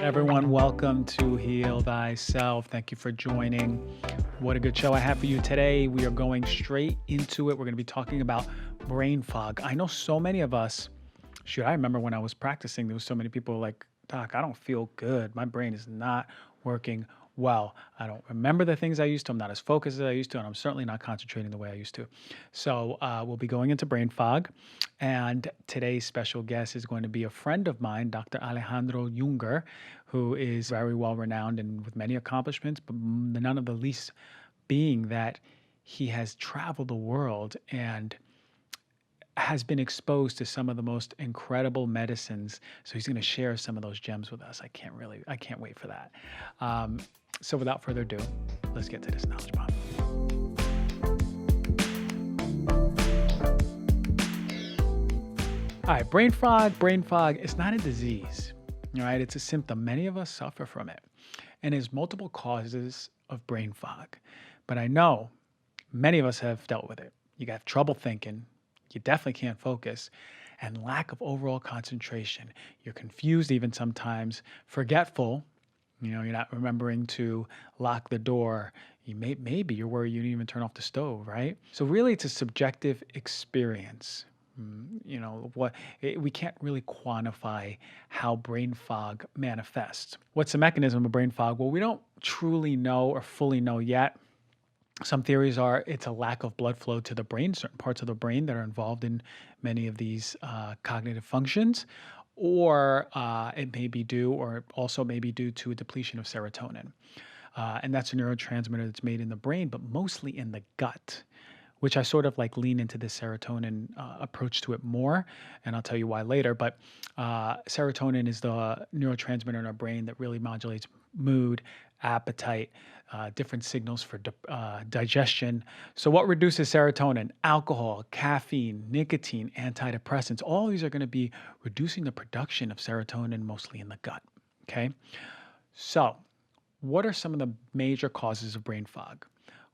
Everyone, welcome to Heal Thyself. Thank you for joining. What a good show I have for you today. We are going straight into it. We're going to be talking about brain fog. I know so many of us, I remember when I was practicing, there was so many people like, Doc, I don't feel good. My brain is not working well. I don't remember the things I used to. I'm not as focused as I used to, and I'm certainly not concentrating the way I used to. So we'll be going into brain fog. And today's special guest is going to be a friend of mine, Dr. Alejandro Junger, who is very well renowned and with many accomplishments, but none of the least being that he has traveled the world and has been exposed to some of the most incredible medicines. So he's going to share some of those gems with us. I can't wait for that. So without further ado, let's get to this knowledge bomb. All right, brain fog is not a disease, all right? It's a symptom. Many of us suffer from it. And there's multiple causes of brain fog. But I know many of us have dealt with it. You got trouble thinking, you definitely can't focus, and lack of overall concentration. You're confused even sometimes, forgetful. You're not remembering to lock the door. Maybe you're worried you didn't even turn off the stove, right? So really, it's a subjective experience. We can't really quantify how brain fog manifests. What's the mechanism of brain fog? Well, we don't truly know or fully know yet. Some theories are it's a lack of blood flow to the brain, certain parts of the brain that are involved in many of these cognitive functions, or it may be due, or also may be due to a depletion of serotonin. And that's a neurotransmitter that's made in the brain, but mostly in the gut, which I sort of like lean into the serotonin approach to it more. And I'll tell you why later. But serotonin is the neurotransmitter in our brain that really modulates mood, appetite, different signals for digestion. So what reduces serotonin? Alcohol, caffeine, nicotine, antidepressants. All these are going to be reducing the production of serotonin, mostly in the gut. Okay. So what are some of the major causes of brain fog?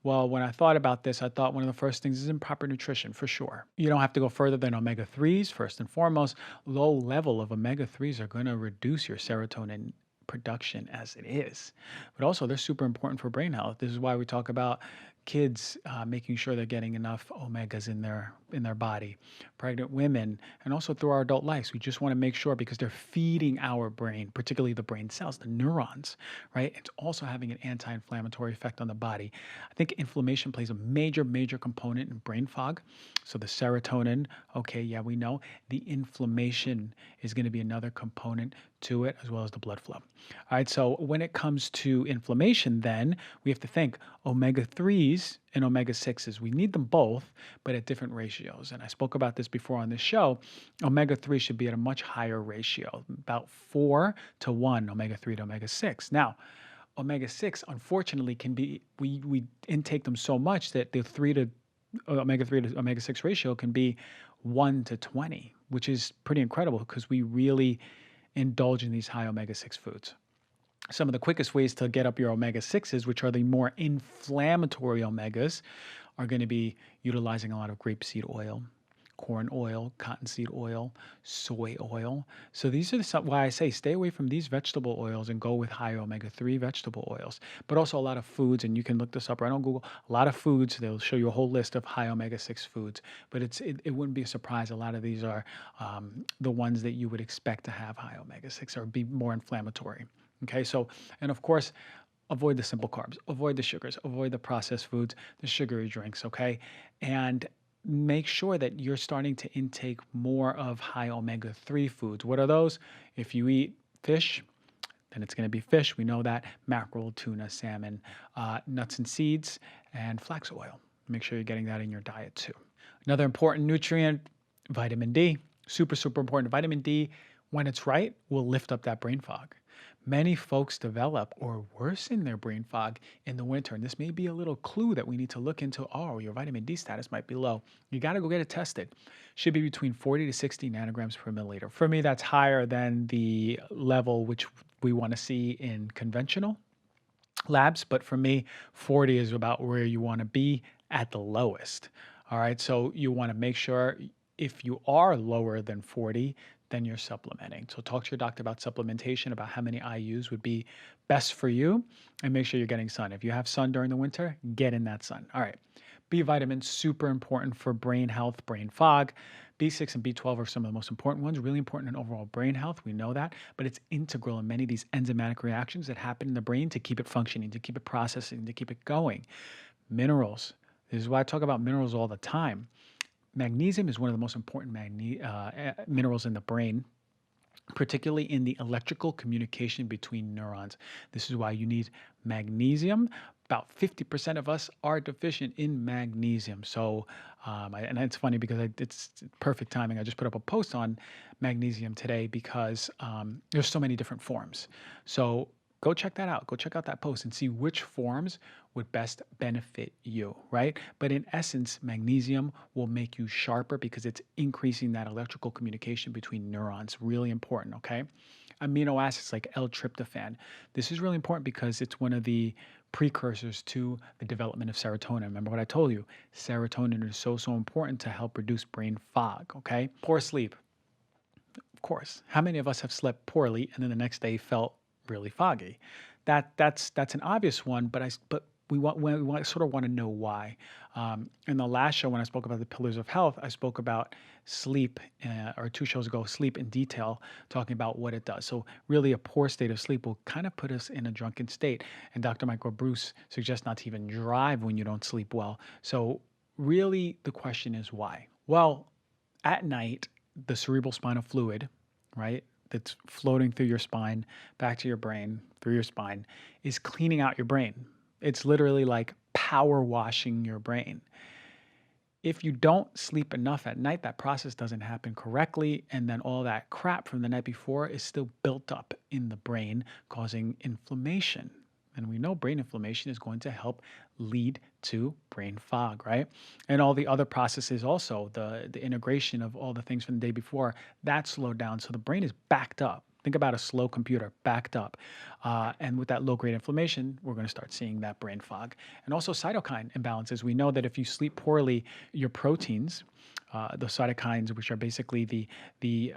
Well, when I thought about this, I thought one of the first things is improper nutrition, for sure. You don't have to go further than omega-3s. First and foremost, low level of omega-3s are going to reduce your serotonin production as it is. But also, they're super important for brain health. This is why we talk about kids making sure they're getting enough omegas in their body, pregnant women, and also through our adult lives. We just want to make sure, because they're feeding our brain, particularly the brain cells, the neurons, right? It's also having an anti-inflammatory effect on the body. I think inflammation plays a major, major component in brain fog. So the serotonin, okay, yeah, we know. The inflammation is going to be another component to it, as well as the blood flow. All right, so when it comes to inflammation, then we have to think omega-3s and omega-6s. We need them both, but at different ratios. And I spoke about this before on this show. Omega-3 should be at a much higher ratio, about 4-1, omega-3 to omega-6. Now, omega-6, unfortunately, can be, we intake them so much that the omega-3 to omega-6 ratio can be 1-20, which is pretty incredible because we really indulge in these high omega-6 foods. Some of the quickest ways to get up your omega-6s, which are the more inflammatory omegas, are going to be utilizing a lot of grapeseed oil, corn oil, cottonseed oil, soy oil. So these are why I say stay away from these vegetable oils and go with high omega-3 vegetable oils. But also a lot of foods, and you can look this up right on Google, a lot of foods, they'll show you a whole list of high omega-6 foods. But it wouldn't be a surprise. A lot of these are the ones that you would expect to have high omega-6 or be more inflammatory. Okay, so, and of course, avoid the simple carbs, avoid the sugars, avoid the processed foods, the sugary drinks, okay? And make sure that you're starting to intake more of high omega-3 foods. What are those? If you eat fish, then it's going to be fish. We know that. Mackerel, tuna, salmon, nuts and seeds, and flax oil. Make sure you're getting that in your diet too. Another important nutrient, vitamin D. Super, super important. Vitamin D, when it's right, will lift up that brain fog. Many folks develop or worsen their brain fog in the winter, and this may be a little clue that we need to look into. Oh, your vitamin D status might be low. You got to go get it tested. Should be between 40 to 60 nanograms per milliliter. For me, that's higher than the level which we want to see in conventional labs, but for me, 40 is about where you want to be at the lowest. All right, so you want to make sure If you are lower than 40, then you're supplementing. So talk to your doctor about supplementation, about how many IUs would be best for you, and make sure you're getting sun. If you have sun during the winter, get in that sun. All right. B vitamins, super important for brain health, brain fog. B6 and B12 are some of the most important ones, really important in overall brain health. We know that, but it's integral in many of these enzymatic reactions that happen in the brain to keep it functioning, to keep it processing, to keep it going. Minerals. This is why I talk about minerals all the time. Magnesium is one of the most important minerals in the brain, particularly in the electrical communication between neurons. This is why you need magnesium. About 50% of us are deficient in magnesium. So, and it's funny because it's perfect timing. I just put up a post on magnesium today because there's so many different forms. So go check that out. Go check out that post and see which forms would best benefit you, right? But in essence, magnesium will make you sharper because it's increasing that electrical communication between neurons. Really important, okay? Amino acids like L-tryptophan. This is really important because it's one of the precursors to the development of serotonin. Remember what I told you? Serotonin is so important to help reduce brain fog, okay? Poor sleep. Of course. How many of us have slept poorly and then the next day felt really foggy? That's an obvious one, but we sort of want to know why. In the last show, when I spoke about the pillars of health, I spoke about sleep, or 2 shows ago, sleep in detail, talking about what it does. So really, a poor state of sleep will kind of put us in a drunken state. And Dr. Michael Bruce suggests not to even drive when you don't sleep well. So really, the question is why? Well, at night, the cerebral spinal fluid, right, that's floating through your spine, back to your brain, through your spine, is cleaning out your brain. It's literally like power washing your brain. If you don't sleep enough at night, that process doesn't happen correctly, and then all that crap from the night before is still built up in the brain, causing inflammation. And we know brain inflammation is going to help lead to brain fog, right? And all the other processes also, the integration of all the things from the day before, that slowed down. So the brain is backed up. Think about a slow computer backed up. And with that low-grade inflammation, we're going to start seeing that brain fog. And also cytokine imbalances. We know that if you sleep poorly, your proteins, the cytokines, which are basically the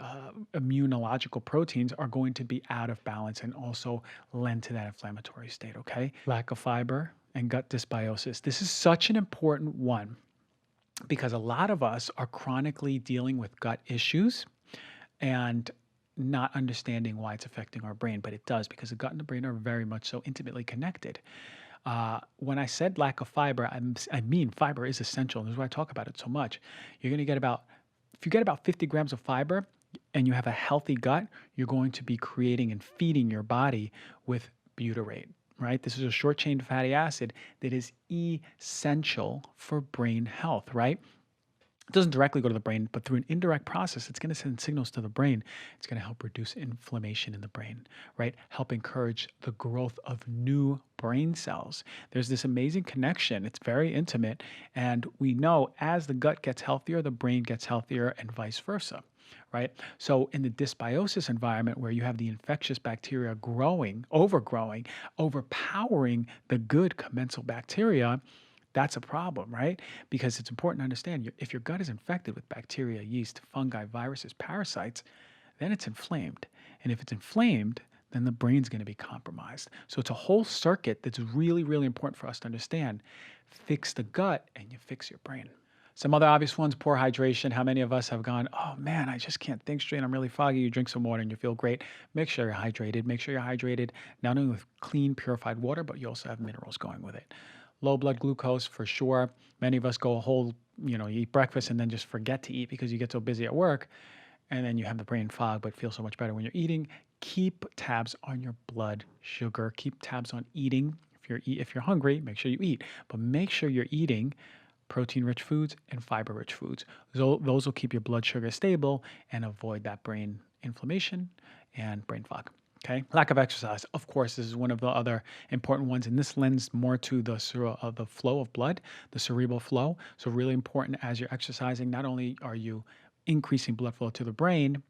immunological proteins, are going to be out of balance and also lend to that inflammatory state, okay? Lack of fiber and gut dysbiosis. This is such an important one because a lot of us are chronically dealing with gut issues and not understanding why it's affecting our brain, but it does because the gut and the brain are very much so intimately connected. When I said lack of fiber, I mean fiber is essential. And this is why I talk about it so much. You're going to get if you get about 50 grams of fiber and you have a healthy gut, you're going to be creating and feeding your body with butyrate, right? This is a short chain fatty acid that is essential for brain health, right? It doesn't directly go to the brain, but through an indirect process, it's going to send signals to the brain. It's going to help reduce inflammation in the brain, right? Help encourage the growth of new brain cells. There's this amazing connection. It's very intimate. And we know as the gut gets healthier, the brain gets healthier and vice versa, right? So in the dysbiosis environment where you have the infectious bacteria overgrowing, overpowering the good commensal bacteria, that's a problem, right? Because it's important to understand if your gut is infected with bacteria, yeast, fungi, viruses, parasites, then it's inflamed. And if it's inflamed, then the brain's going to be compromised. So it's a whole circuit that's really, really important for us to understand. Fix the gut and you fix your brain. Some other obvious ones, poor hydration. How many of us have gone, oh man, I just can't think straight. I'm really foggy. You drink some water and you feel great. Make sure you're hydrated. Make sure you're hydrated not only with clean, purified water, but you also have minerals going with it. Low blood glucose for sure. Many of us go you eat breakfast and then just forget to eat because you get so busy at work. And then you have the brain fog, but feel so much better when you're eating. Keep tabs on your blood sugar. Keep tabs on eating. If you're hungry, make sure you eat. But make sure you're eating protein-rich foods and fiber-rich foods. Those will keep your blood sugar stable and avoid that brain inflammation and brain fog. Okay. Lack of exercise. Of course, this is one of the other important ones, and this lends more to the flow of blood, the cerebral flow. So really important as you're exercising, not only are you increasing blood flow to the brain,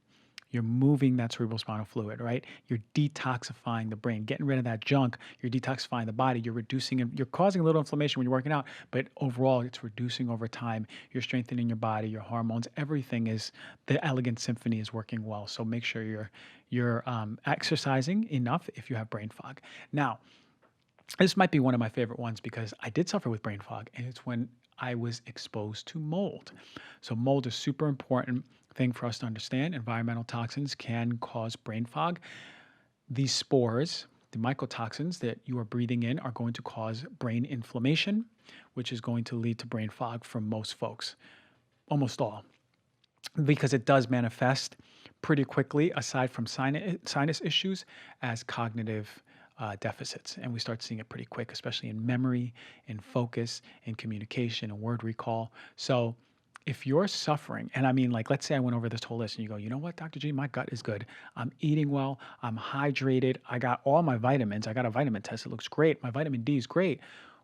You're moving that cerebrospinal fluid, right? You're detoxifying the brain, getting rid of that junk. You're detoxifying the body. You're reducing, you're causing a little inflammation when you're working out, but overall it's reducing over time. You're strengthening your body, your hormones, everything is, the elegant symphony is working well. So make sure you're exercising enough if you have brain fog. Now, this might be one of my favorite ones because I did suffer with brain fog, and it's when I was exposed to mold. So mold is super important thing for us to understand. Environmental toxins can cause brain fog. These spores, the mycotoxins that you are breathing in, are going to cause brain inflammation, which is going to lead to brain fog for most folks, almost all, because it does manifest pretty quickly, aside from sinus issues, as cognitive deficits. And we start seeing it pretty quick, especially in memory, in focus, in communication, and word recall. So if you're suffering, and I mean, like, let's say I went over this whole list and you go, you know what, Dr. G, my gut is good. I'm eating well. I'm hydrated. I got all my vitamins. I got a vitamin test. It looks great. My vitamin D is great.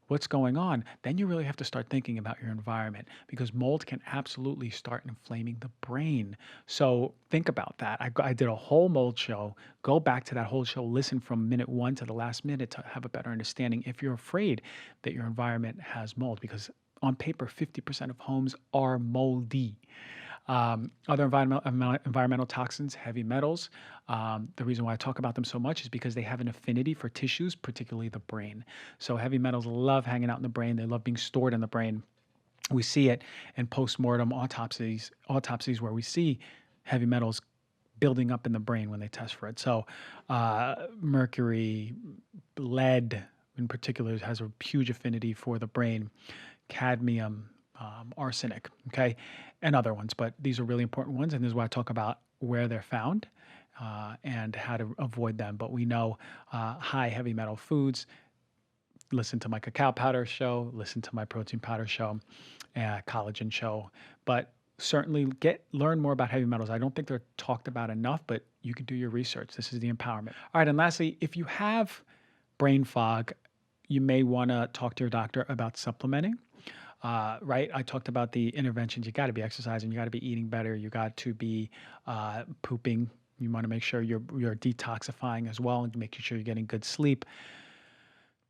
What's going on? Then you really have to start thinking about your environment, because mold can absolutely start inflaming the brain. So think about that. I did a whole mold show. Go back to that whole show. Listen from minute 1 to the last minute to have a better understanding if you're afraid that your environment has mold, because on paper, 50% of homes are moldy. Other environmental toxins, heavy metals. The reason why I talk about them so much is because they have an affinity for tissues, particularly the brain. So heavy metals love hanging out in the brain. They love being stored in the brain. We see it in postmortem autopsies where we see heavy metals building up in the brain when they test for it. So mercury, lead in particular has a huge affinity for the brain, cadmium, arsenic, okay, and other ones. But these are really important ones, and this is why I talk about where they're found and how to avoid them. But we know high heavy metal foods. Listen to my cacao powder show, listen to my protein powder show, collagen show. But certainly learn more about heavy metals. I don't think they're talked about enough, but you can do your research. This is the empowerment. All right, and lastly, if you have brain fog, you may want to talk to your doctor about supplementing. Right? I talked about the interventions. You got to be exercising. You got to be eating better. You got to be pooping. You want to make sure you're detoxifying as well, and making sure you're getting good sleep.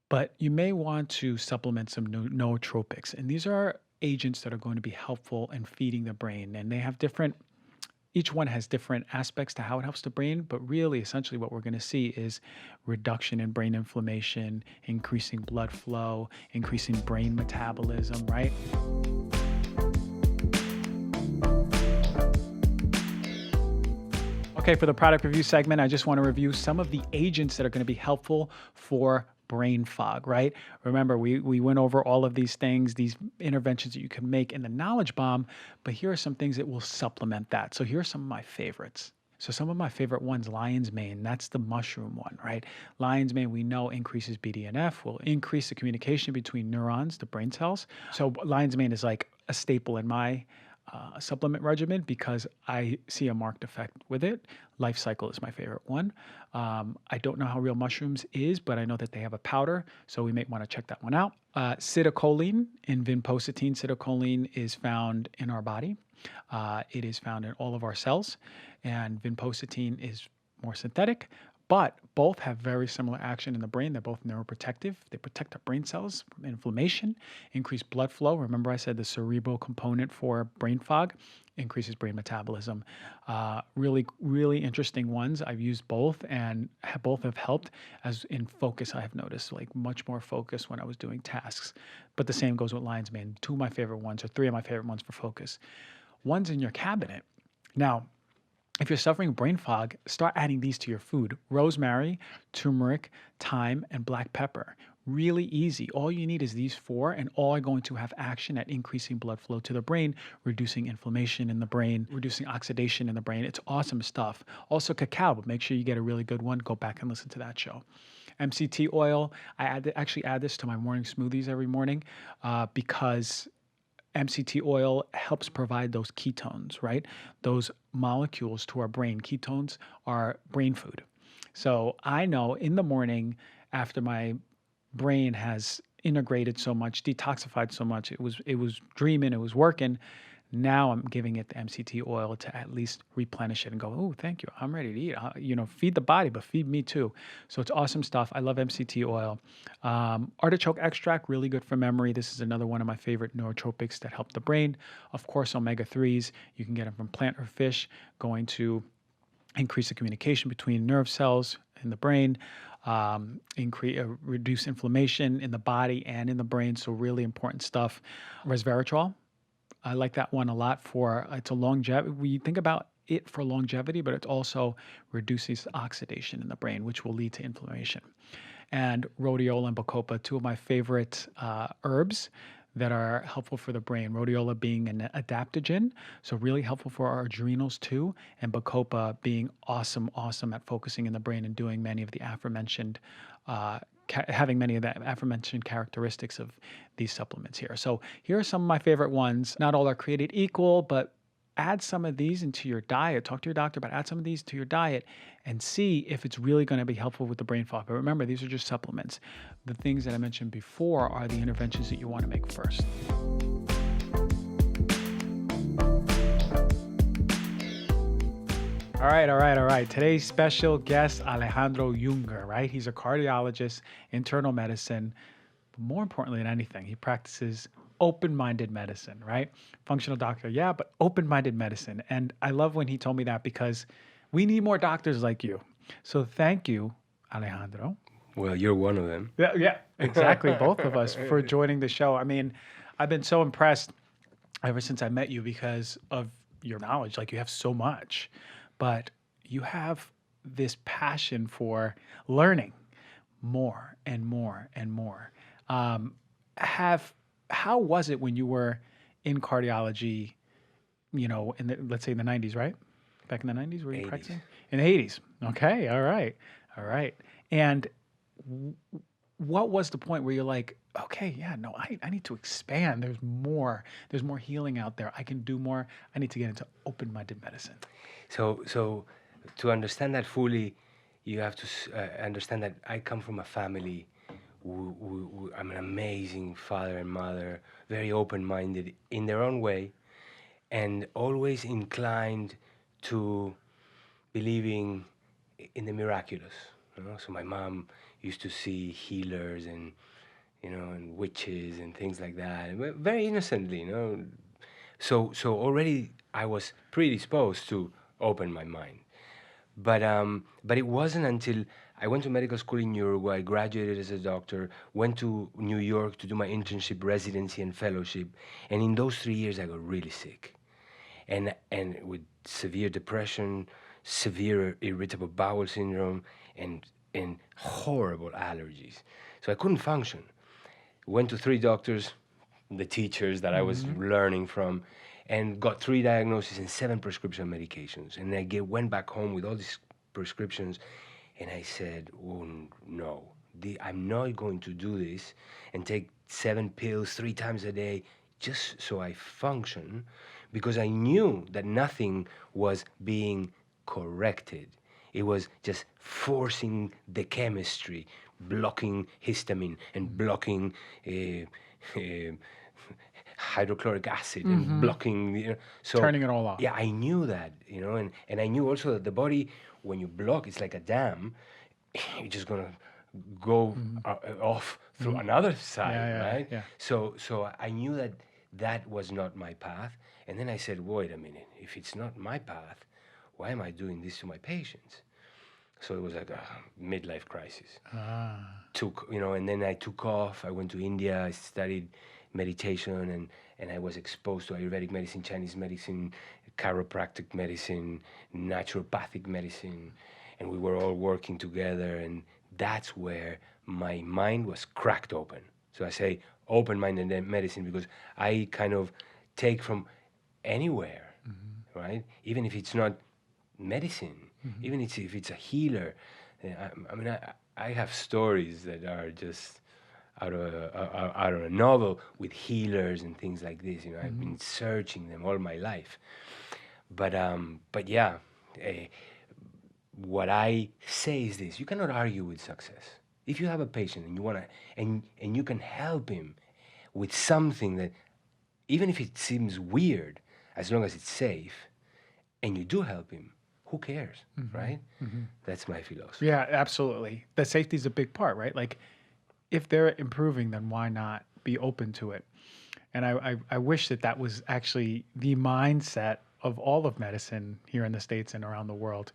But you may want to supplement some nootropics. And these are agents that are going to be helpful in feeding the brain. And they have each one has different aspects to how it helps the brain. But really, essentially, what we're going to see is reduction in brain inflammation, increasing blood flow, increasing brain metabolism, right? Okay, for the product review segment, I just want to review some of the agents that are going to be helpful for brain fog, right? Remember, we went over all of these things, these interventions that you can make in the knowledge bomb, but here are some things that will supplement that. So here are some of my favorites. So some of my favorite ones, lion's mane, that's the mushroom one, right? Lion's mane, we know, increases BDNF, will increase the communication between neurons, the brain cells. So lion's mane is like a staple in my supplement regimen because I see a marked effect with it. Life Cycle is my favorite one. I don't know how real mushrooms is, but I know that they have a powder, so we may want to check that one out. Citicoline and vinpocetine. Citicoline is found in our body. It is found in all of our cells, and vinpocetine is more synthetic, but both have very similar action in the brain. They're both neuroprotective. They protect our brain cells from inflammation, increase blood flow. Remember I said the cerebral component for brain fog increases brain metabolism. Really, really interesting ones. I've used both, and both have helped as in focus. I have noticed like much more focus when I was doing tasks. But the same goes with lion's mane. 2 of my favorite ones, or 3 of my favorite ones for focus. One's in your cabinet. Now, if you're suffering brain fog, start adding these to your food. Rosemary, turmeric, thyme, and black pepper. Really easy. All you need is these 4, and all are going to have action at increasing blood flow to the brain, reducing inflammation in the brain, reducing oxidation in the brain. It's awesome stuff. Also cacao, but make sure you get a really good one. Go back and listen to that show. MCT oil, I actually add this to my morning smoothies every morning because MCT oil helps provide those ketones, right? Those molecules to our brain. Ketones are brain food. So I know in the morning after my brain has integrated so much, detoxified so much, it was dreaming, it was working, Now I'm giving it the MCT oil to at least replenish it and go, oh, thank you. I'm ready to eat. Feed the body, but feed me too. So it's awesome stuff. I love MCT oil. Artichoke extract, really good for memory. This is another one of my favorite neurotropics that help the brain. Of course, omega-3s, you can get them from plant or fish, going to increase the communication between nerve cells in the brain, reduce inflammation in the body and in the brain. So really important stuff. Resveratrol, I like that one a lot for it's a longevity. We think about it for longevity, but it also reduces oxidation in the brain, which will lead to inflammation. And rhodiola and bacopa, two of my favorite herbs that are helpful for the brain. Rhodiola being an adaptogen, so really helpful for our adrenals too, and bacopa being awesome at focusing in the brain and doing many of the aforementioned having many of the aforementioned characteristics of these supplements here. So here are some of my favorite ones. Not all are created equal, but add some of these into your diet. Talk to your doctor about add some of these to your diet and see if it's really going to be helpful with the brain fog. But remember, these are just supplements. The things that I mentioned before are the interventions that you want to make first. All right. Today's special guest, Alejandro Junger, right? He's a cardiologist, internal medicine. But more importantly than anything, he practices open-minded medicine, right? Functional doctor, yeah, but open-minded medicine. And I love when he told me that because we need more doctors like you. So thank you, Alejandro. Well, you're one of them. Yeah, exactly. Both of us for joining the show. I mean, I've been so impressed ever since I met you because of your knowledge. Like you have so much. But you have this passion for learning more and more and more. How was it when you were in cardiology, let's say in the 90s, right? Back in the 90s, were you 80s. practicing? In the 80s. Okay, all right. And what was the point where you're like, okay, yeah, no, I need to expand. There's more healing out there. I can do more. I need to get into open-minded medicine. So to understand that fully, you have to understand that I come from a family. I'm an amazing father and mother, very open-minded in their own way, and always inclined to believing in the miraculous. So my mom used to see healers and and witches and things like that, very innocently. So already I was predisposed to open my mind. But it wasn't until I went to medical school in Uruguay, graduated as a doctor, went to New York to do my internship, residency, and fellowship. And in those 3 years, I got really sick. And with severe depression, severe irritable bowel syndrome, and horrible allergies. So I couldn't function. Went to 3 doctors, the teachers that I was learning from, and got 3 diagnoses and 7 prescription medications. And I went back home with all these prescriptions, and I said, oh, no, I'm not going to do this and take 7 pills 3 times a day just so I function, because I knew that nothing was being corrected. It was just forcing the chemistry, blocking histamine and blocking hydrochloric acid and blocking, so turning it all off. Yeah, I knew that, and I knew also that the body, when you block, it's like a dam. You're just gonna go off through another side, right? Yeah. So I knew that was not my path, and then I said, wait a minute, if it's not my path, why am I doing this to my patients? So it was like a midlife crisis. And then I took off. I went to India. I studied meditation, and I was exposed to Ayurvedic medicine, Chinese medicine, chiropractic medicine, naturopathic medicine, and we were all working together, and that's where my mind was cracked open. So I say open-minded medicine because I kind of take from anywhere, right? Even if it's not medicine, even if it's a healer. I have stories that are just out of a novel with healers and things like this. I've been searching them all my life. But yeah, what I say is this: you cannot argue with success. If you have a patient and you wanna and you can help him with something that, even if it seems weird, as long as it's safe and you do help him, who cares, right? That's my philosophy. Yeah, absolutely. The safety is a big part, right? Like, if they're improving, then why not be open to it? And I wish that that was actually the mindset of all of medicine here in the States and around the world.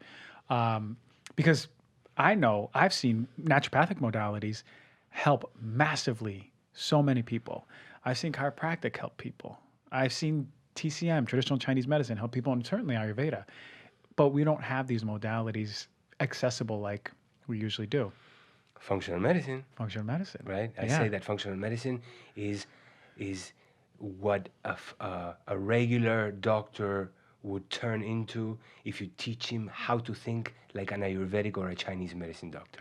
Because I know I've seen naturopathic modalities help massively so many people. I've seen chiropractic help people. I've seen TCM, traditional Chinese medicine, help people, and certainly Ayurveda. But we don't have these modalities accessible like we usually do. Functional medicine, Functional medicine. right? I Yeah. say that functional medicine is what a regular doctor would turn into if you teach him how to think like an Ayurvedic or a Chinese medicine doctor,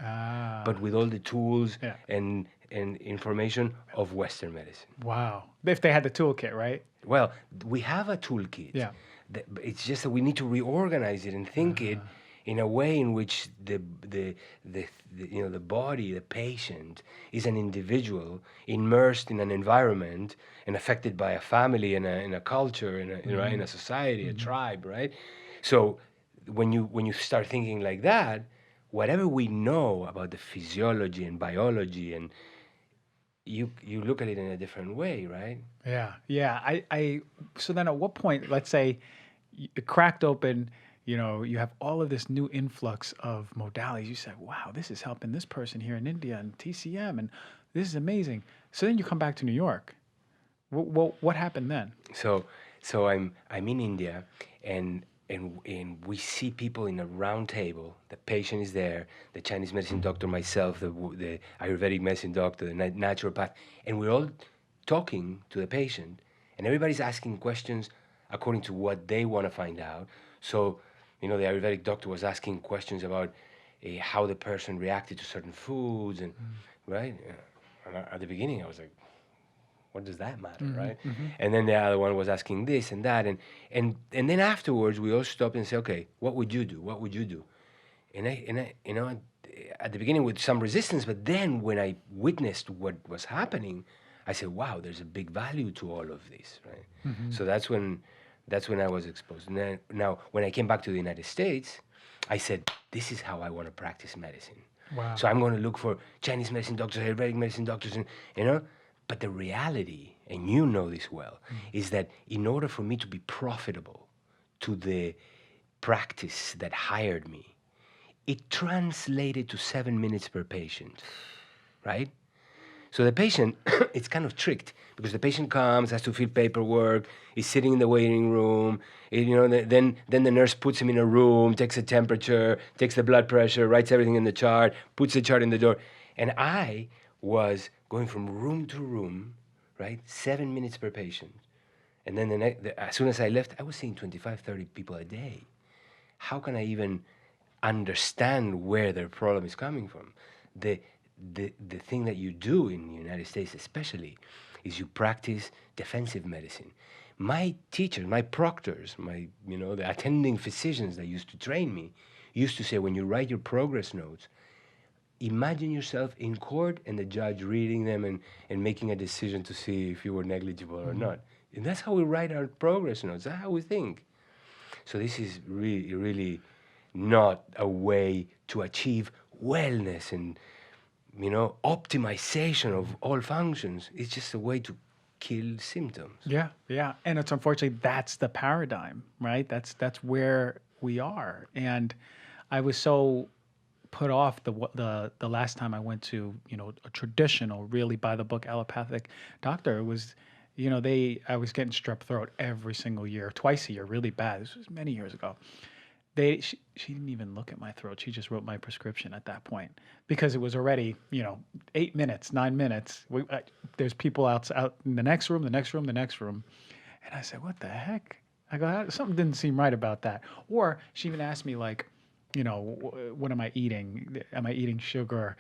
but with all the tools Yeah. and information of Western medicine. Wow. If they had the toolkit, right? Well, we have a toolkit. Yeah. It's just that we need to reorganize it and think it in a way in which the body, the patient, is an individual immersed in an environment and affected by a family and in a culture, in a society, a tribe, right? So when you start thinking like that, whatever we know about the physiology and biology, and you look at it in a different way, right? Yeah. Yeah. So then at what point, let's say it cracked open, you have all of this new influx of modalities. You said, wow, this is helping this person here in India and TCM, and this is amazing. So then you come back to New York. What happened then? So I'm in India, and we see people in a round table. The patient is there, the Chinese medicine doctor, myself, the Ayurvedic medicine doctor, the naturopath, and we're all talking to the patient, and everybody's asking questions according to what they want to find out. So, the Ayurvedic doctor was asking questions about how the person reacted to certain foods, and right. And at the beginning, I was like, what does that matter, right? And then the other one was asking this and that, and then afterwards we all stopped and said, okay, what would you do? What would you do? And I at the beginning with some resistance, but then when I witnessed what was happening, I said, wow, there's a big value to all of this, right? So that's when I was exposed. And then, now when I came back to the United States, I said, this is how I want to practice medicine. Wow. So I'm going to look for Chinese medicine doctors, Ayurvedic medicine doctors, and. But the reality, and you know this well, is that in order for me to be profitable to the practice that hired me, it translated to 7 minutes per patient, right? So the patient, it's kind of tricked because the patient comes, has to fill paperwork, is sitting in the waiting room, then the nurse puts him in a room, takes a temperature, takes the blood pressure, writes everything in the chart, puts the chart in the door. And I was going from room to room, right? 7 minutes per patient. And then as soon as I left, I was seeing 25, 30 people a day. How can I even understand where their problem is coming from? The thing that you do in the United States especially is you practice defensive medicine. My teachers, my proctors, the attending physicians that used to train me used to say, when you write your progress notes, imagine yourself in court and the judge reading them and making a decision to see if you were negligible or not. And that's how we write our progress notes. That's how we think. So this is really, really not a way to achieve wellness and, optimization of all functions. It's just a way to kill symptoms. Yeah, yeah, and it's unfortunately that's the paradigm, right? That's where we are, and I was so put off the last time I went to a traditional, really by the book allopathic doctor. It was, I was getting strep throat every single year, twice a year, really bad. This was many years ago. She didn't even look at my throat. She just wrote my prescription at that point because it was already 8 minutes, 9 minutes. There's people out in the next room, and I said, what the heck? I go, something didn't seem right about that. Or she even asked me like, what am I eating? Am I eating sugar,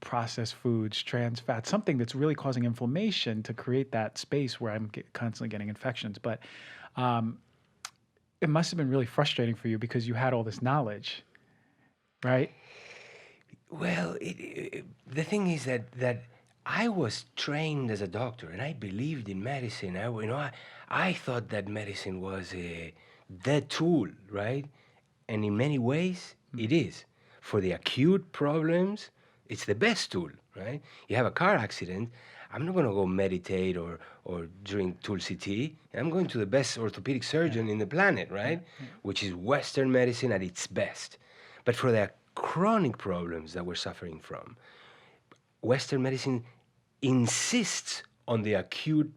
processed foods, trans fats, something that's really causing inflammation to create that space where I'm constantly getting infections. But it must have been really frustrating for you because you had all this knowledge, right? Well, the thing is that I was trained as a doctor and I believed in medicine. I thought that medicine was the tool, right? And in many ways, it is. For the acute problems, it's the best tool, right? You have a car accident, I'm not going to go meditate or drink Toolkit. I'm going to the best orthopedic surgeon in the planet, right? Which is Western medicine at its best. But for the chronic problems that we're suffering from, Western medicine insists on the acute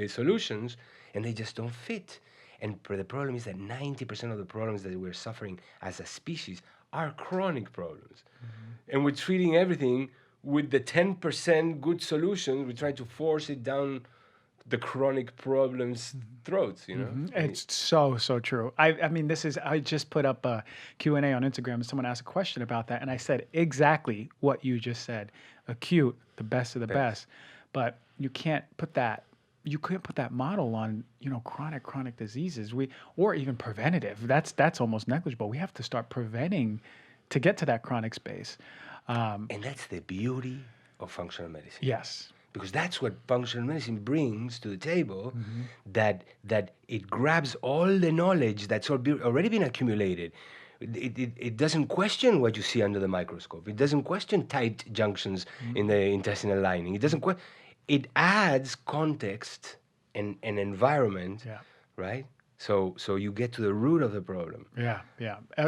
solutions, and they just don't fit. And the problem is that 90% of the problems that we're suffering as a species are chronic problems. And we're treating everything with the 10% good solutions. We're trying to force it down the chronic problems' throats, you know? It's so true. I mean, I just put up a Q&A on Instagram and someone asked a question about that. And I said exactly what you just said. Acute, the best of the best. But you can't put that model on, chronic diseases. Or even preventative. That's almost negligible. We have to start preventing to get to that chronic space. And that's the beauty of functional medicine. Yes. Because that's what functional medicine brings to the table, that it grabs all the knowledge that's already been accumulated. It doesn't question what you see under the microscope. It doesn't question tight junctions in the intestinal lining. It doesn't it adds context and environment, right? So you get to the root of the problem. Yeah,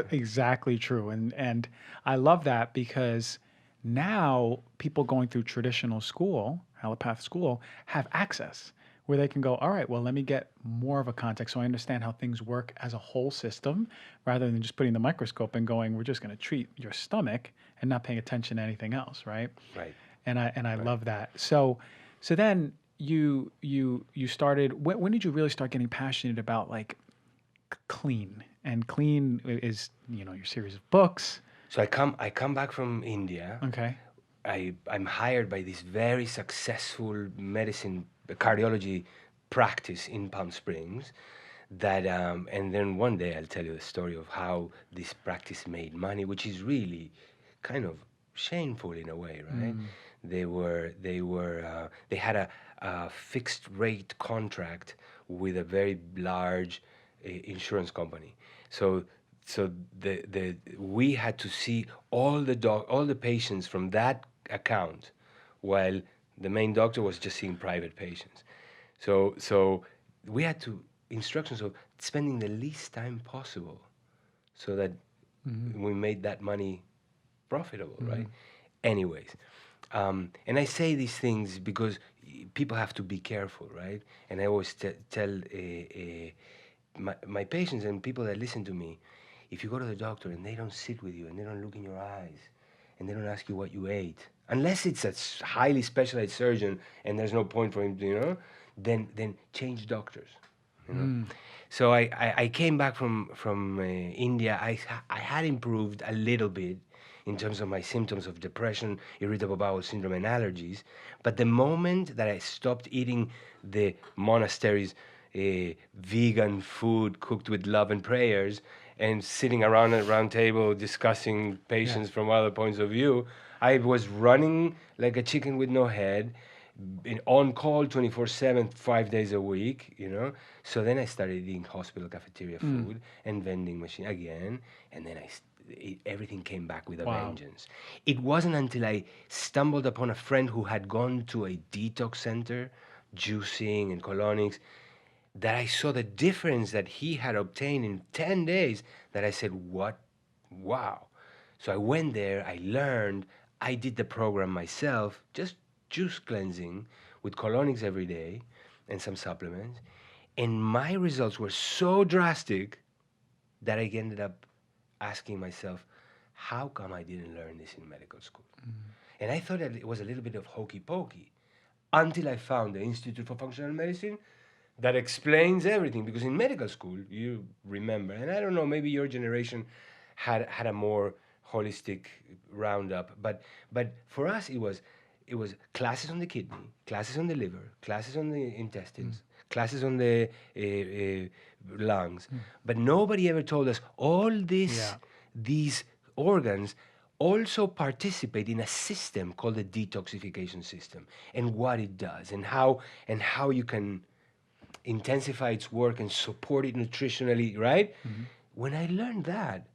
exactly true. And I love that because now people going through traditional school, Helipath school, have access where they can go, all right, well, let me get more of a context so I understand how things work as a whole system rather than just putting the microscope and going, we're just going to treat your stomach and not paying attention to anything else, right? Right. And I love that. So then you started, when did you really start getting passionate about like clean? And clean is, your series of books. So I come back from India. Okay. I'm hired by this very successful cardiology practice in Palm Springs. And then one day I'll tell you the story of how this practice made money, which is really kind of shameful in a way, right? They had a fixed rate contract with a very large insurance company. So we had to see all the patients from that account, while the main doctor was just seeing private patients. So we had to instructions of spending the least time possible, so that we made that money profitable, right? Anyways, and I say these things because people have to be careful, right? And I always tell my patients and people that listen to me, if you go to the doctor and they don't sit with you and they don't look in your eyes and they don't ask you what you ate, unless it's a highly specialized surgeon and there's no point for him, then change doctors. So I came back from India. I had improved a little bit in terms of my symptoms of depression, irritable bowel syndrome, and allergies. But the moment that I stopped eating the monastery's vegan food cooked with love and prayers and sitting around a round table discussing patients from other points of view, I was running like a chicken with no head, on call 24/7, 5 days a week, So then I started eating hospital cafeteria food and vending machine again, and then everything came back with a vengeance. It wasn't until I stumbled upon a friend who had gone to a detox center, juicing and colonics, that I saw the difference that he had obtained in 10 days, that I said, what? Wow. So I went there, I learned, I did the program myself, just juice cleansing with colonics every day and some supplements. And my results were so drastic that I ended up asking myself, how come I didn't learn this in medical school? And I thought that it was a little bit of hokey pokey, until I found the Institute for Functional Medicine that explains everything. Because in medical school, you remember, and I don't know, maybe your generation had a more holistic roundup, but for us it was classes on the kidney, classes on the liver, classes on the intestines, classes on the lungs, but nobody ever told us all these organs also participate in a system called the detoxification system, and what it does, and how you can intensify its work and support it nutritionally, right? Mm-hmm. When I learned that,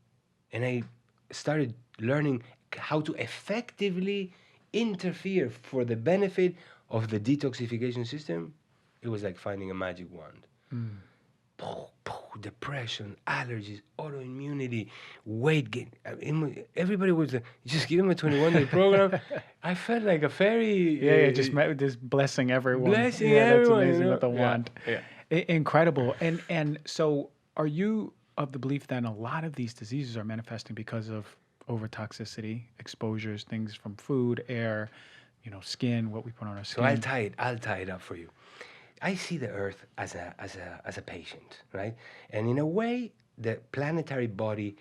and I started learning how to effectively interfere for the benefit of the detoxification system, it was like finding a magic wand. Depression, allergies, autoimmunity, weight gain. Everybody was like, just give them a 21-day program. I felt like a fairy. Yeah, just blessing everyone. Blessing Yeah, that's everyone, amazing with the wand. Yeah. Incredible. And so, are you of the belief then a lot of these diseases are manifesting because of overtoxicity, exposures, things from food, air, skin, what we put on our So skin? I'll tie it up for you. I see the Earth as a patient, right? And in a way, the planetary body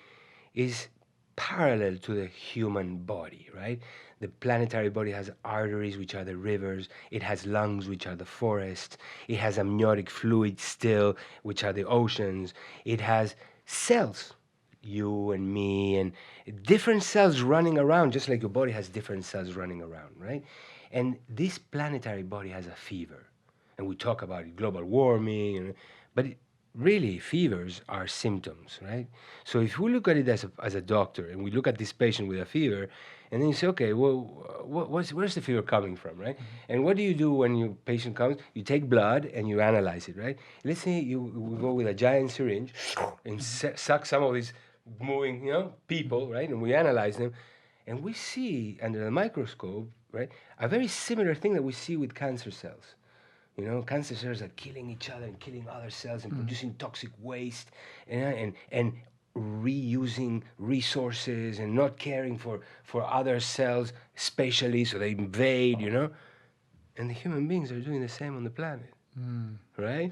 is parallel to the human body, right? The planetary body has arteries, which are the rivers. It has lungs, which are the forests. It has amniotic fluid still, which are the oceans. It has cells, you and me, and different cells running around, just like your body has different cells running around, right? And this planetary body has a fever. And we talk about it, global warming, but really fevers are symptoms, right? So if we look at it as a doctor and we look at this patient with a fever, and then you say, okay, well, where's the fever coming from, right? And what do you do when your patient comes? You take blood and you analyze it, right? Let's say we go with a giant syringe and suck some of these moving, people, right? And we analyze them, and we see under the microscope, right, a very similar thing that we see with cancer cells. Cancer cells are killing each other and killing other cells and producing toxic waste and reusing resources and not caring for other cells, spatially, so they invade, And the human beings are doing the same on the planet, right?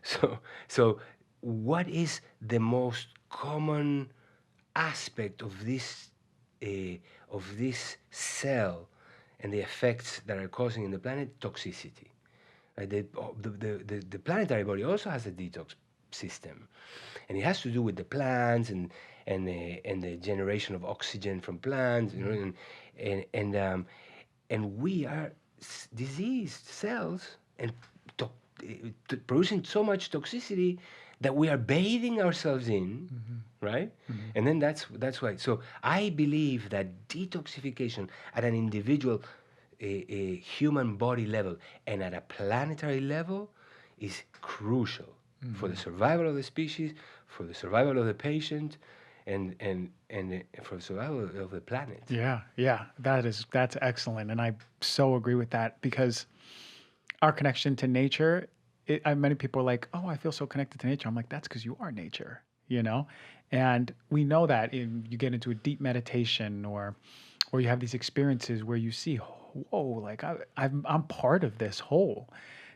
So what is the most common aspect of this cell and the effects that are causing in the planet? Toxicity. Right? The planetary body also has a detox system, and it has to do with the plants and the generation of oxygen from plants, and we are diseased cells and producing so much toxicity that we are bathing ourselves in, right? And then that's why. So I believe that detoxification at an individual a human body level and at a planetary level is crucial for the survival of the species, for the survival of the patient, and for the survival of the planet. Yeah, that's excellent, and I so agree with that because our connection to nature. Many people are like, "Oh, I feel so connected to nature." I'm like, "That's because you are nature," And we know that you get into a deep meditation or you have these experiences where you see, whoa, like I'm part of this whole.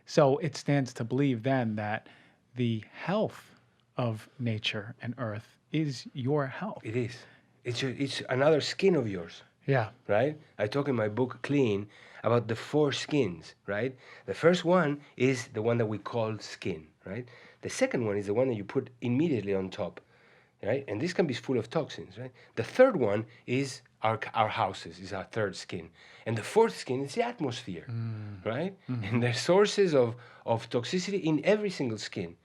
So it stands to believe then that the health of nature and earth is your health. It is. It's another skin of yours. Yeah. Right? I talk in my book Clean about the 4 skins, right? The first one is the one that we call skin, right? The second one is the one that you put immediately on top, right? And this can be full of toxins, right? The third one is our houses, is our third skin. And the fourth skin is the atmosphere, right? And there's sources of toxicity in every single skin.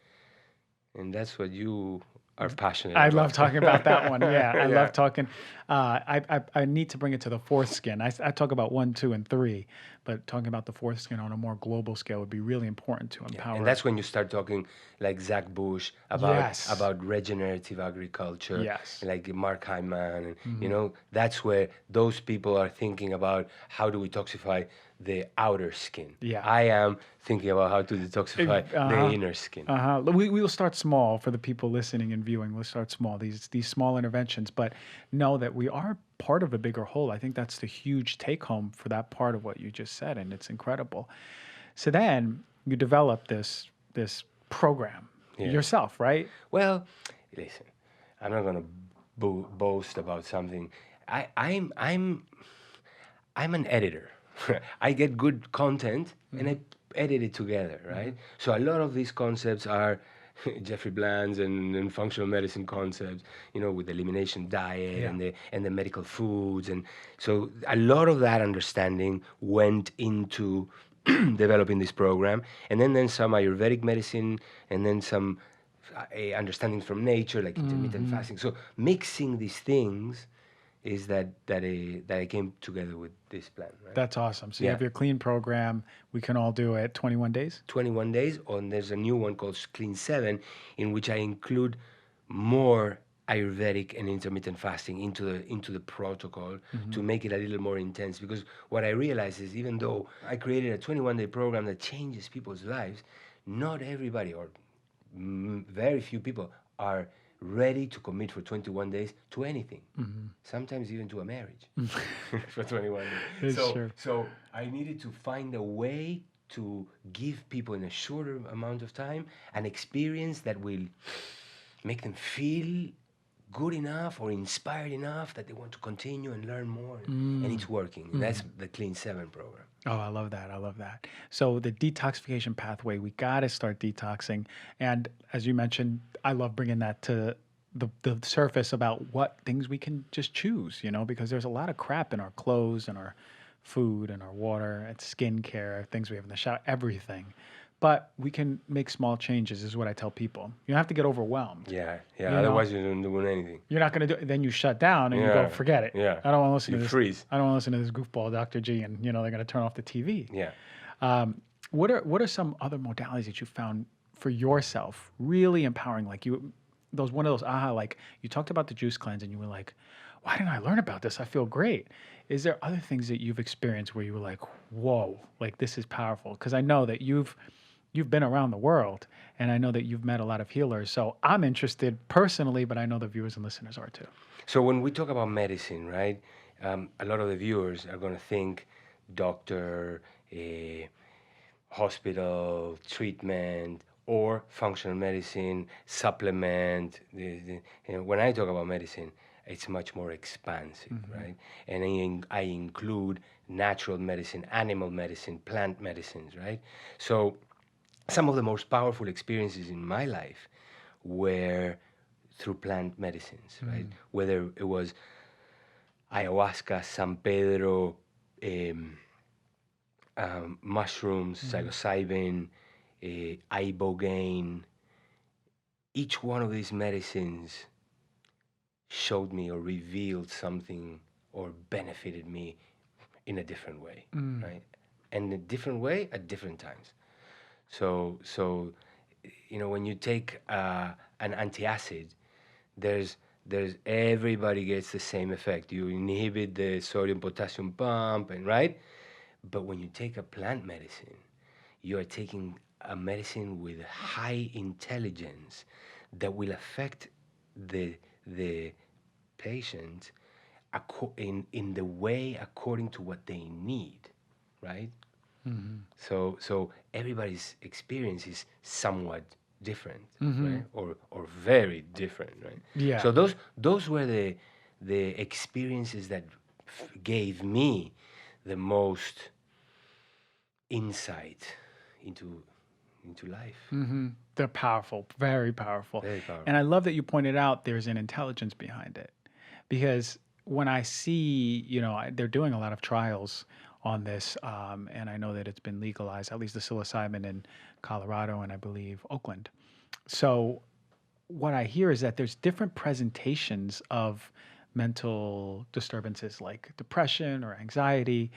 And that's what you are passionate about. I love talking about that one. Yeah, I Yeah. love talking. I need to bring it to the fourth skin. I talk about 1, 2, and 3, but talking about the fourth skin on a more global scale would be really important to empower. And that's when you start talking like Zach Bush about Yes. about regenerative agriculture, Yes. like Mark Hyman, and that's where those people are thinking about how do we detoxify the outer skin. Yeah. I am thinking about how to detoxify the inner skin. We will start small for the people listening and viewing. We'll start small, these small interventions, but know that we are part of a bigger whole. I think that's the huge take home for that part of what you just said, and it's incredible. So then you develop this program yourself, right? Well, listen, I'm not going to boast about something. I'm an editor. I get good content and I edit it together, right? So a lot of these concepts are Jeffrey Bland's and functional medicine concepts, with the elimination diet and the medical foods, and so a lot of that understanding went into developing this program, and then some Ayurvedic medicine, and then some understandings from nature, like intermittent fasting. So mixing these things is that I came together with this plan, right? That's awesome. So you Yeah. have your clean program. We can all do it. 21 days. 21 days, and there's a new one called Clean 7, in which I include more Ayurvedic and intermittent fasting into the protocol to make it a little more intense. Because what I realized is, even though I created a 21-day program that changes people's lives, not everybody, or very few people, are ready to commit for 21 days to anything. Sometimes even to a marriage for 21 days. It's true. So I needed to find a way to give people in a shorter amount of time an experience that will make them feel good enough or inspired enough that they want to continue and learn more. And it's working. That's the Clean 7 program. Oh, I love that. I love that. So the detoxification pathway, we got to start detoxing. And as you mentioned, I love bringing that to the surface about what things we can just choose, because there's a lot of crap in our clothes and our food and our water and skincare, things we have in the shower, everything. But we can make small changes, is what I tell people. You don't have to get overwhelmed. Yeah. You Otherwise, you don't do anything. You're not going to do it. Then you shut down and you go, Yeah. forget it. Yeah. I don't want to listen You to this. freeze. I don't want to listen to this goofball Dr. G, and they're going to turn off the TV. Yeah. What are some other modalities that you found for yourself really empowering? Like one of those aha, like you talked about the juice cleanse and you were like, why didn't I learn about this? I feel great. Is there other things that you've experienced where you were like, whoa, like this is powerful? Because I know that you've been around the world, and I know that you've met a lot of healers. So I'm interested personally, but I know the viewers and listeners are too. So when we talk about medicine, right, a lot of the viewers are going to think doctor, hospital, treatment, or functional medicine, supplement. When I talk about medicine, it's much more expansive, right? And I include natural medicine, animal medicine, plant medicines, right? So some of the most powerful experiences in my life were through plant medicines, right? Whether it was ayahuasca, San Pedro, mushrooms, psilocybin, ibogaine. Each one of these medicines showed me or revealed something or benefited me in a different way, right? And a different way at different times. So when you take an antacid, there's everybody gets the same effect. You inhibit the sodium potassium pump, and right. But when you take a plant medicine, you are taking a medicine with high intelligence that will affect the patient in the way according to what they need, right? So everybody's experience is somewhat different, right? Or very different, right? Yeah. So those were the experiences that gave me the most insight into life. They're powerful, very powerful. Very powerful. And I love that you pointed out there's an intelligence behind it. Because when I see, they're doing a lot of trials on this, and I know that it's been legalized, at least the psilocybin in Colorado and I believe Oakland. So what I hear is that there's different presentations of mental disturbances like depression or anxiety,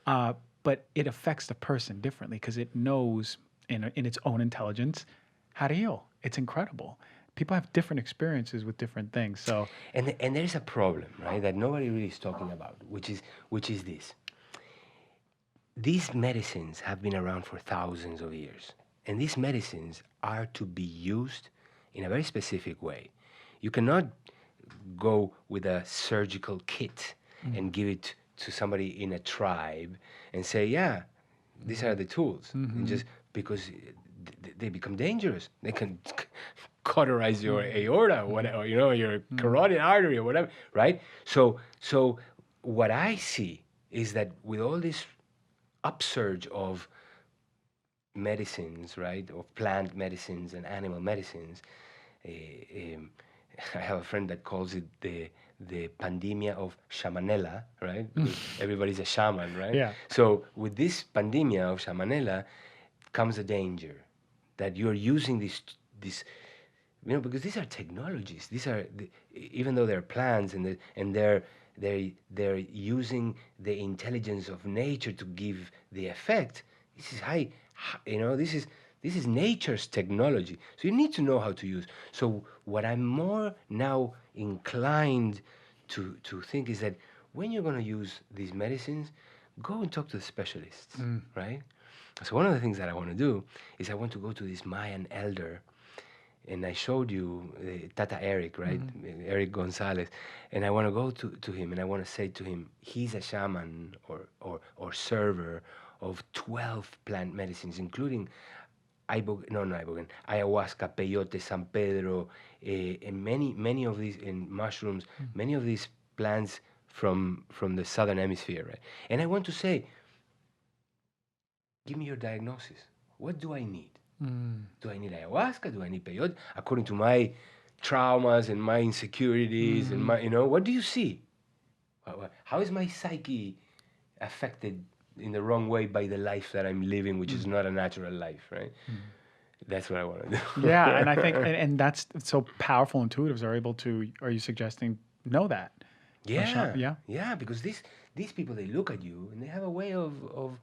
but it affects the person differently because it knows in its own intelligence how to heal. It's incredible. People have different experiences with different things. So And there's a problem, right, that nobody really is talking about, which is this. These medicines have been around for thousands of years, and these medicines are to be used in a very specific way. You cannot go with a surgical kit and give it to somebody in a tribe and say, yeah, these are the tools, and just because they become dangerous. They can cauterize your aorta, or whatever, your carotid artery or whatever, right? So what I see is that with all this upsurge of medicines, right, of plant medicines and animal medicines, I have a friend that calls it the pandemia of shamanella, right? Because everybody's a shaman, right? Yeah. So with this pandemia of shamanella comes a danger that you're using this because these are technologies. These are even though they're plants and they're using the intelligence of nature to give the effect. This is this is nature's technology. So you need to know how to use. So what I'm more now inclined to think is that when you're going to use these medicines, go and talk to the specialists, right? So one of the things that I want to do is I want to go to this Mayan elder, and I showed you Tata Eric, right? Eric Gonzalez, and I want to go to him and I want to say to him, he's a shaman or server of 12 plant medicines, including ayahuasca, peyote, San Pedro, and many of these in mushrooms, many of these plants from the southern hemisphere, right? And I want to say, give me your diagnosis. What do I need? Do I need ayahuasca? Do I need peyote? According to my traumas and my insecurities and my, what do you see? How is my psyche affected in the wrong way by the life that I'm living, which is not a natural life, right? That's what I want to do. Yeah, and I think, and that's so powerful. Intuitives are able to. Are you suggesting know that? Yeah, Yeah. yeah, because these people, they look at you and they have a way of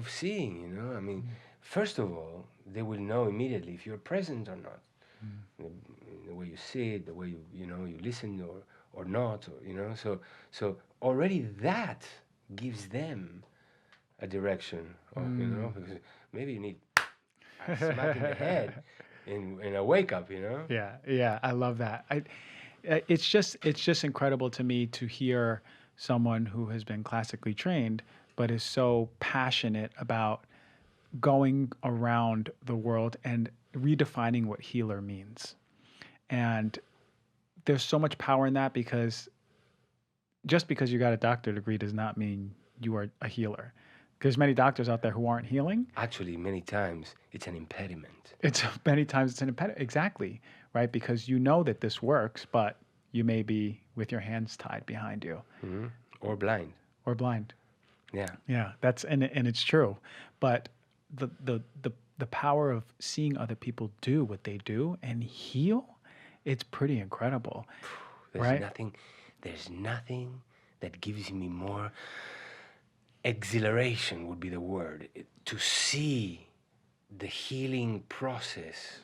seeing, I mean, first of all, they will know immediately if you're present or not. The way you sit, the way you listen or not, so already that gives them a direction because maybe you need a smack in the head and a wake up. Yeah, I love that. It's just incredible to me to hear someone who has been classically trained but is so passionate about going around the world and redefining what healer means. And there's so much power in that, because just because you got a doctor degree does not mean you are a healer. There's many doctors out there who aren't healing. Actually, many times it's an impediment. It's many times it's an impediment. Exactly, right? Because you know that this works, but you may be with your hands tied behind you Or blind. or blind. Yeah. Yeah, that's and it's true. But the power of seeing other people do what they do and heal, it's pretty incredible. There's Right? nothing that gives me more exhilaration would be the word. To see the healing process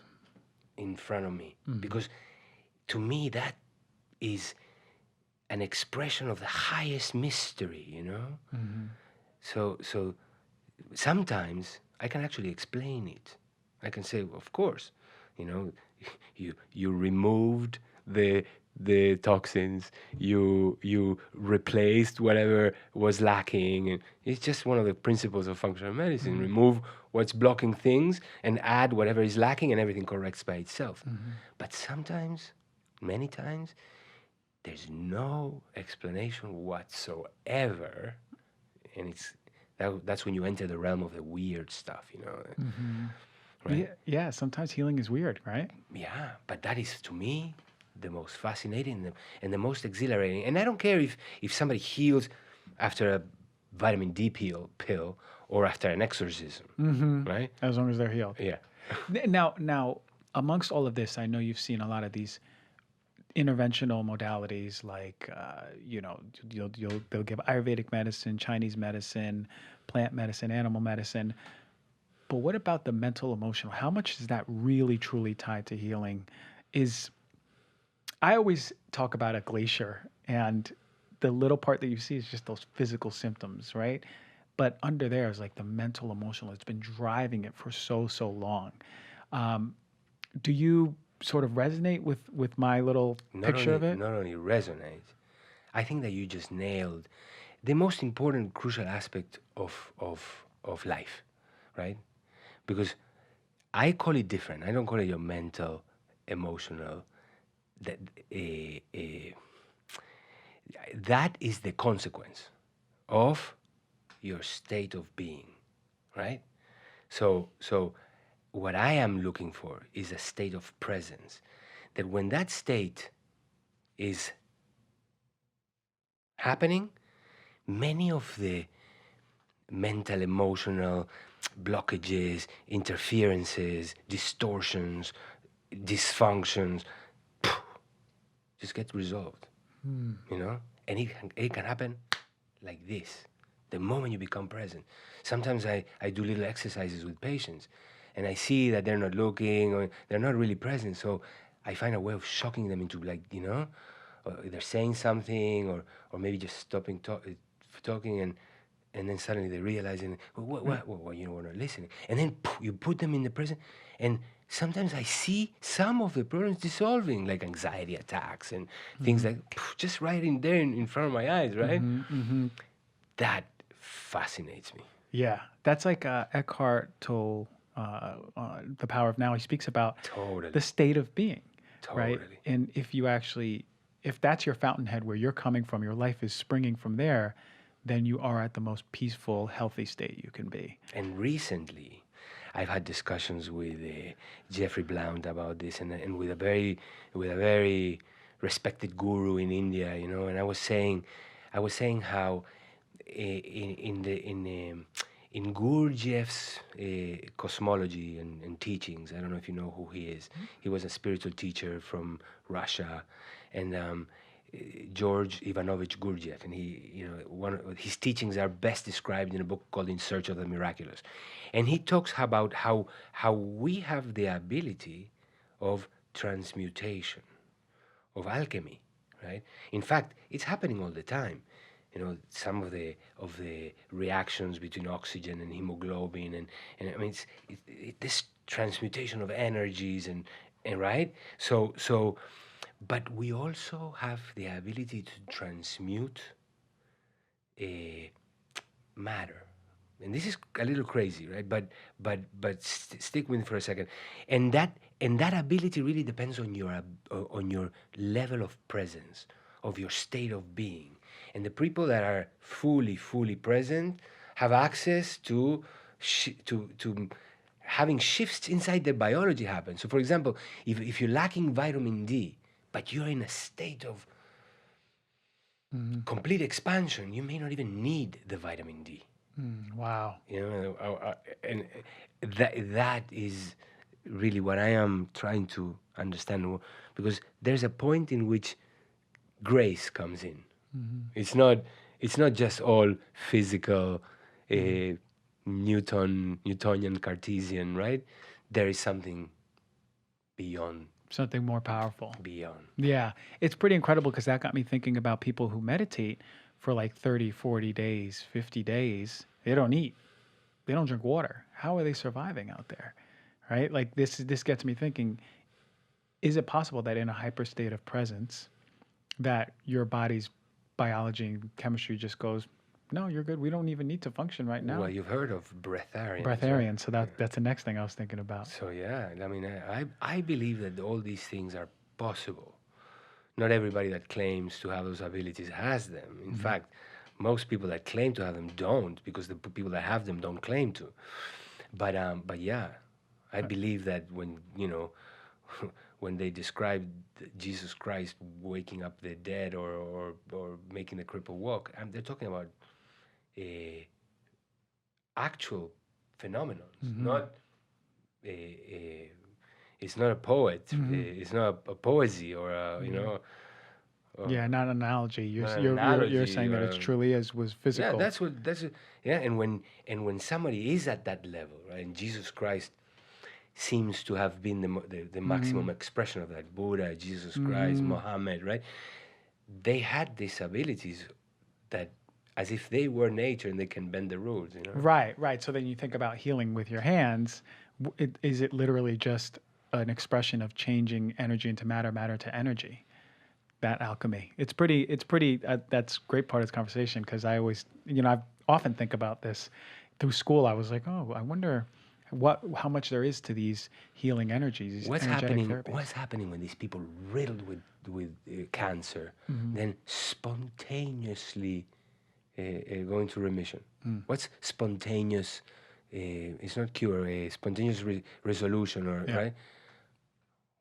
in front of me. Because to me that is an expression of the highest mystery. So sometimes I can actually explain it. I can say, of course, you removed the toxins, you replaced whatever was lacking, and it's just one of the principles of functional medicine. Remove what's blocking things and add whatever is lacking, and everything corrects by itself. But sometimes, many times, there's no explanation whatsoever, and that's when you enter the realm of the weird stuff, right? Yeah, sometimes healing is weird, right? Yeah, but that is, to me, the most fascinating and the most exhilarating. And I don't care if somebody heals after a vitamin D pill or after an exorcism, right? As long as they're healed. Yeah. Now, amongst all of this, I know you've seen a lot of these interventional modalities, like they'll give Ayurvedic medicine, Chinese medicine, plant medicine, animal medicine. But what about the mental, emotional? How much is that really truly tied to healing? I always talk about a glacier, and the little part that you see is just those physical symptoms, right? But under there is like the mental, emotional. It's been driving it for so long. Do you sort of resonate with my little picture of it? Not only resonate, I think that you just nailed the most important, crucial aspect of life, right? Because I call it different. I don't call it your mental, emotional. That is the consequence of your state of being, right? So what I am looking for is a state of presence that when that state is happening, many of the mental, emotional blockages, interferences, distortions, dysfunctions just get resolved, you know? And it can happen like this, the moment you become present. Sometimes I do little exercises with patients and I see that they're not looking or they're not really present. So I find a way of shocking them into, like, you know, or either saying something or maybe just stopping talking, and then suddenly they realize, and what, you know, we're not listening. And then you put them in the present, and sometimes I see some of the problems dissolving, like anxiety attacks and things like just right in there in front of my eyes, right? That fascinates me. Yeah, that's like Eckhart Tolle, The Power of Now. He speaks about Totally. the state of being, right? Totally. And if that's your fountainhead where you're coming from, your life is springing from there, then you are at the most peaceful, healthy state you can be. And recently, I've had discussions with Jeffrey Blount about this, and with a very respected guru in India, you know. And I was saying how in Gurdjieff's cosmology and teachings. I don't know if you know who he is. He was a spiritual teacher from Russia, and George Ivanovich Gurdjieff, and he, you know, one of his teachings are best described in a book called In Search of the Miraculous, and he talks about how we have the ability of transmutation, of alchemy, right? In fact, it's happening all the time. You know, some of the reactions between oxygen and hemoglobin, and I mean, this transmutation of energies and right. So, but we also have the ability to transmute matter, and this is a little crazy, right? But stick with me for a second, and that ability really depends on your level of presence, of your state of being. And the people that are fully present have access to having shifts inside their biology happen. So, for example, if you're lacking vitamin D, but you're in a state of complete expansion, you may not even need the vitamin D. Wow. You know, and that is really what I am trying to understand, because there's a point in which grace comes in. It's not just all physical, Newtonian, Cartesian, right? There is something beyond. Something more powerful. Beyond. Yeah, it's pretty incredible because that got me thinking about people who meditate for like 30, 40 days, 50 days. They don't eat. They don't drink water. How are they surviving out there? Right? Like this gets me thinking, is it possible that in a hyper state of presence that your body's biology and chemistry just goes, no, you're good. We don't even need to function right now. Well, you've heard of Breatharian. Breatharian. So that's the next thing I was thinking about. So yeah, I mean, I believe that all these things are possible. Not everybody that claims to have those abilities has them. In fact, most people that claim to have them don't, because the people that have them don't claim to. But yeah, I believe that when, you know, when they describe Jesus Christ waking up the dead or making the cripple walk, they're talking about actual phenomenon, not it's not a poet, it's not a poesy or a, you know. Yeah, not an analogy. Not an You're analogy, saying that it truly was Yeah, physical. yeah. And when somebody is at that level, right? And Jesus Christ seems to have been the maximum expression of that. Buddha, Jesus Christ, Muhammad, right? They had these abilities that, as if they were nature and they can bend the rules, you know. Right. So then you think about healing with your hands. Is it literally just an expression of changing energy into matter, matter to energy? That alchemy. It's pretty. That's a great part of this conversation because I always, I often think about this. Through school, I was like, oh, I wonder how much there is to these healing energies. These What's energetic happening? therapies. What's happening when these people riddled with cancer, then spontaneously go into remission? What's spontaneous? It's not cure. Spontaneous resolution, or Yeah. right?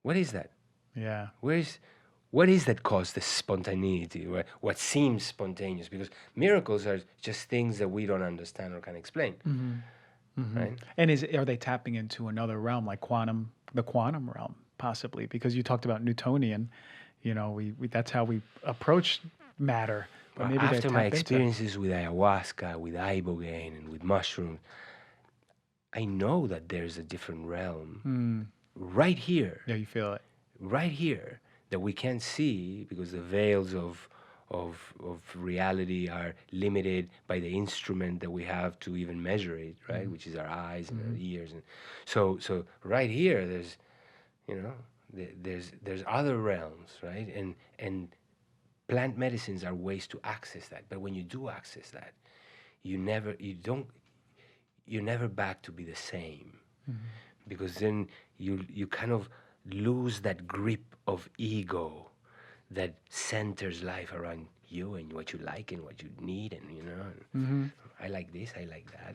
What is that? Yeah. What is that cause the spontaneity? What seems spontaneous? Because miracles are just things that we don't understand or can explain, right? And are they tapping into another realm like the quantum realm, possibly? Because you talked about Newtonian, we that's how we approach matter, but Well, maybe they're after my tapped into. experiences with ayahuasca, with ibogaine, and with mushrooms, I know that there's a different realm right here, Yeah, you feel it. right here, that we can't see because the veils of reality are limited by the instrument that we have to even measure it, right? Which is our eyes and our ears, and so right here, there's you know there's other realms, right? And plant medicines are ways to access that. But when you do access that, you're never back to be the same, because then you kind of lose that grip of ego that centers life around you and what you like and what you need, and I like this, I like that.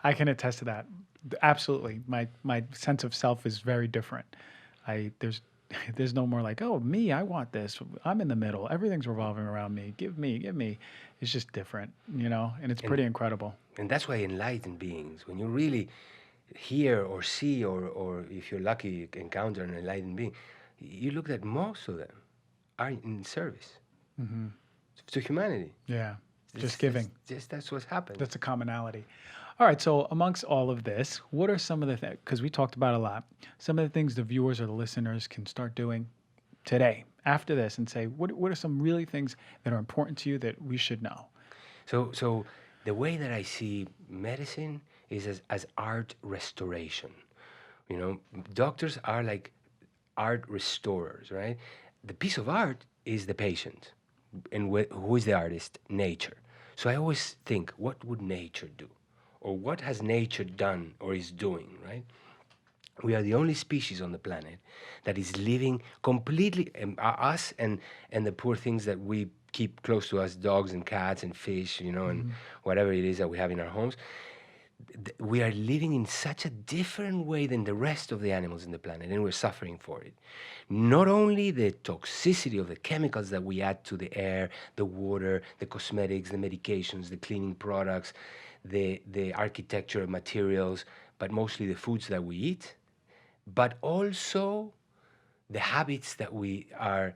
I can attest to that. Absolutely. My sense of self is very different. There's there's no more like, oh, me, I want this. I'm in the middle. Everything's revolving around me. Give me, give me. It's just different, and it's pretty incredible. And that's why enlightened beings, when you really hear or see or if you're lucky encounter an enlightened being, you look at most of them are in service to humanity. Yeah. Just Just giving. that's what's happened. That's a commonality. All right. So amongst all of this, what are some of the things, because we talked about a lot, some of the things the viewers or the listeners can start doing today after this and say, what are some really things that are important to you that we should know? So the way that I see medicine is as art restoration. Doctors are like art restorers, right? The piece of art is the patient. And who is the artist? Nature. So I always think, what would nature do? Or what has nature done or is doing, right? We are the only species on the planet that is living completely, us and the poor things that we keep close to us, dogs and cats and fish, and whatever it is that we have in our homes. We are living in such a different way than the rest of the animals in the planet, and we're suffering for it. Not only the toxicity of the chemicals that we add to the air, the water, the cosmetics, the medications, the cleaning products, the architecture materials, but mostly the foods that we eat, but also the habits that we are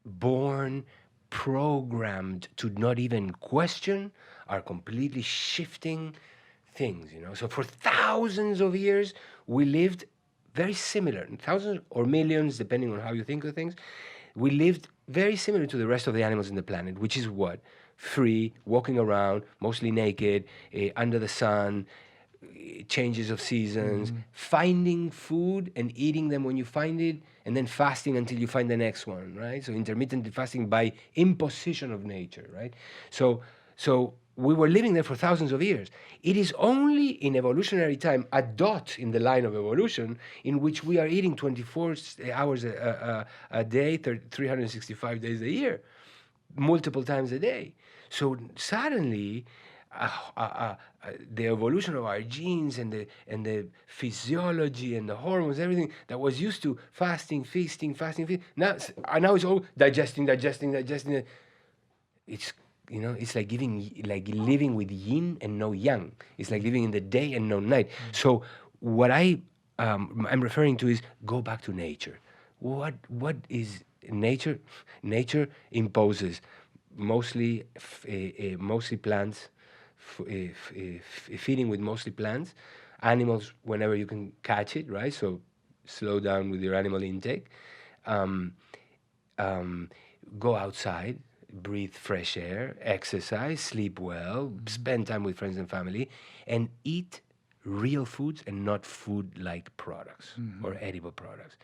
born, programmed to not even question, are completely shifting things. So for thousands of years, we lived very similar, thousands or millions, depending on how you think of things. We lived very similar to the rest of the animals in the planet, which is what? Free, walking around, mostly naked, under the sun, changes of seasons, finding food and eating them when you find it, and then fasting until you find the next one, right? So intermittent fasting by imposition of nature, right? So we were living there for thousands of years. It is only in evolutionary time, a dot in the line of evolution, in which we are eating 24 hours a day, 365 days a year, multiple times a day. So suddenly, the evolution of our genes and the physiology and the hormones, everything that was used to fasting, feasting, now it's all digesting. It's like living with yin and no yang. It's like living in the day and no night. So what I'm referring to is go back to nature. What is nature? Nature imposes mostly plants, feeding with mostly plants, animals whenever you can catch it, right? So slow down with your animal intake. Go outside, breathe fresh air, exercise, sleep well, spend time with friends and family, and eat real foods and not food-like products or edible products.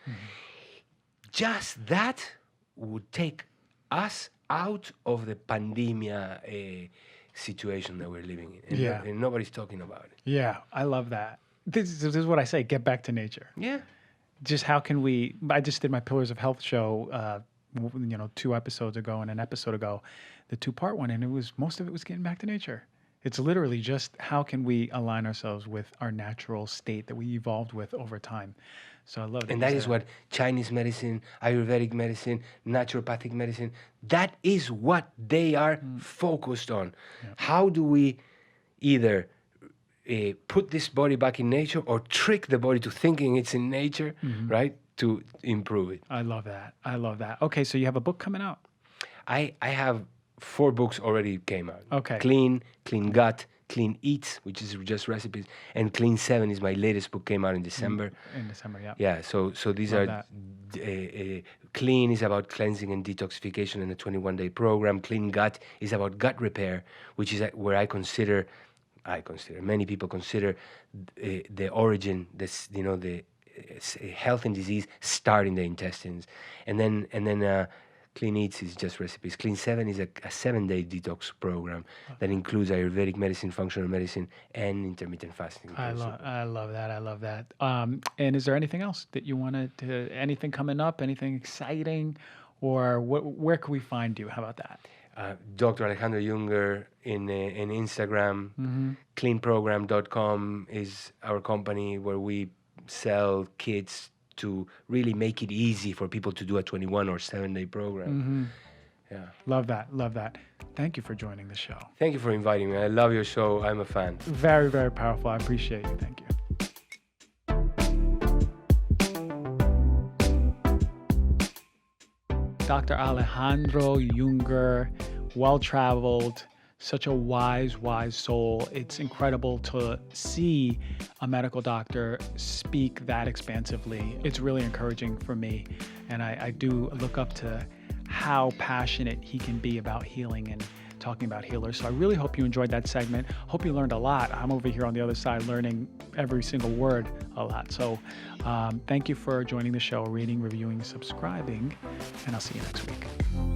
Just that would take us out of the pandemia situation that we're living in. And nobody's talking about it. Yeah, I love that. This is what I say, get back to nature. Yeah. Just how can we, I just did my Pillars of Health show, 2 episodes ago and an episode ago, the 2-part one, and most of it was getting back to nature. It's literally just how can we align ourselves with our natural state that we evolved with over time. So I love that And you that say is what Chinese medicine, Ayurvedic medicine, naturopathic medicine, that is what they are focused on. How do we either put this body back in nature or trick the body to thinking it's in nature, right? To improve it. I love that. I love that. Okay, so you have a book coming out. I have 4 books already came out. Okay. Clean Gut, Clean Eats, which is just recipes, and Clean 7 is my latest book, came out in December. In December, yeah. Yeah, so these Love are Clean is about cleansing and detoxification in a 21-day program. Clean Gut is about gut repair, which is where I consider many people consider the origin, the health and disease start in the intestines, and then Clean Eats is just recipes. Clean 7 is a 7-day detox program that includes Ayurvedic medicine, functional medicine, and intermittent fasting. I love that. I love that. And is there anything else that you wanted to, anything coming up, anything exciting, or where can we find you? How about that? Dr. Alejandro Junger in Instagram. Cleanprogram.com is our company where we sell kits to really make it easy for people to do a 21 or 7-day program. Yeah. Love that. Love that. Thank you for joining the show. Thank you for inviting me. I love your show. I'm a fan. Very, very powerful. I appreciate you. Thank you. Dr. Alejandro Junger, well-traveled, such a wise soul. It's incredible to see a medical doctor speak that expansively. It's really encouraging for me. And I do look up to how passionate he can be about healing and talking about healers. So I really hope you enjoyed that segment. Hope you learned a lot. I'm over here on the other side learning every single word a lot. So thank you for joining the show, reading, reviewing, subscribing, and I'll see you next week.